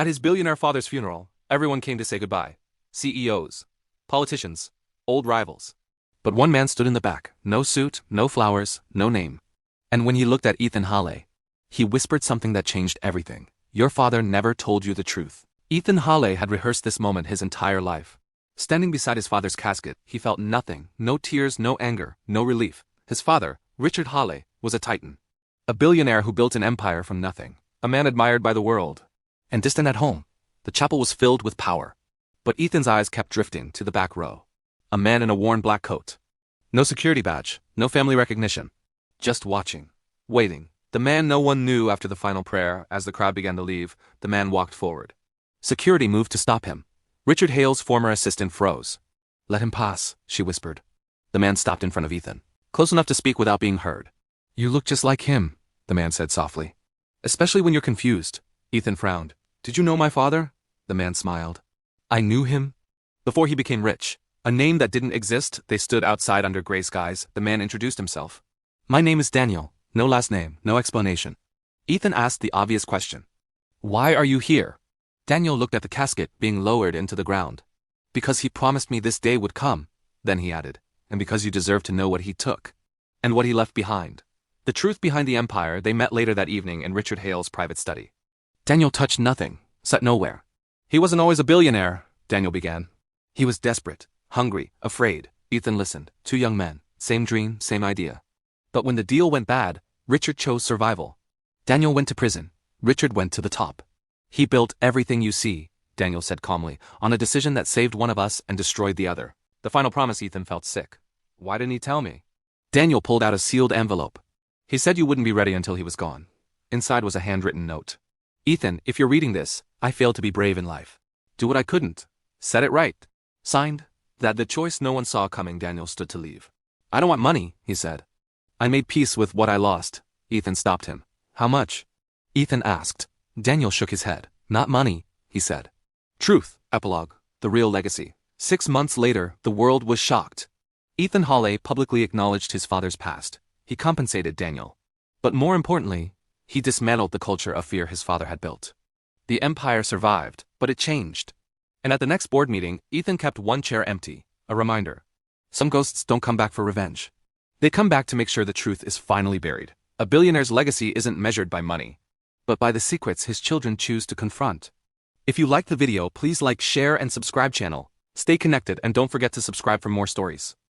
At his billionaire father's funeral, everyone came to say goodbye. CEOs, politicians, old rivals. But one man stood in the back, no suit, no flowers, no name. And when he looked at Ethan Hawley, he whispered something that changed everything. Your father never told you the truth. Ethan Hawley had rehearsed this moment his entire life. Standing beside his father's casket, he felt nothing, no tears, no anger, no relief. His father, Richard Hawley, was a titan. A billionaire who built an empire from nothing. A man admired by the world. And distant at home, the chapel was filled with power. But Ethan's eyes kept drifting to the back row. A man in a worn black coat. No security badge, no family recognition. Just watching. Waiting. The man no one knew. After the final prayer, as the crowd began to leave, the man walked forward. Security moved to stop him. Richard Hale's former assistant froze. Let him pass, she whispered. The man stopped in front of Ethan, close enough to speak without being heard. You look just like him, the man said softly. Especially when you're confused. Ethan frowned. Did you know my father? The man smiled. I knew him. Before he became rich, a name that didn't exist, they stood outside under gray skies. The man introduced himself. My name is Daniel. No last name, no explanation. Ethan asked the obvious question. Why are you here? Daniel looked at the casket being lowered into the ground. Because he promised me this day would come, then he added, and because you deserve to know what he took, and what he left behind. The truth behind the empire. They met later that evening in Richard Hale's private study. Daniel touched nothing, sat nowhere. He wasn't always a billionaire, Daniel began. He was desperate, hungry, afraid. Ethan listened. Two young men, same dream, same idea. But when the deal went bad, Richard chose survival. Daniel went to prison. Richard went to the top. He built everything you see, Daniel said calmly, on a decision that saved one of us and destroyed the other. The final promise. Ethan felt sick. Why didn't he tell me? Daniel pulled out a sealed envelope. He said you wouldn't be ready until he was gone. Inside was a handwritten note. Ethan, if you're reading this, I failed to be brave in life. Do what I couldn't. Said it right. Signed, that the choice no one saw coming. Daniel stood to leave. I don't want money, he said. I made peace with what I lost. Ethan stopped him. How much? Ethan asked. Daniel shook his head. Not money, he said. Truth. Epilogue. The real legacy. 6 months later, the world was shocked. Ethan Hawley publicly acknowledged his father's past. He compensated Daniel. But more importantly, he dismantled the culture of fear his father had built. The empire survived, but it changed. And at the next board meeting, Ethan kept one chair empty, a reminder. Some ghosts don't come back for revenge. They come back to make sure the truth is finally buried. A billionaire's legacy isn't measured by money, but by the secrets his children choose to confront. If you liked the video, please like, share, and subscribe channel. Stay connected and don't forget to subscribe for more stories.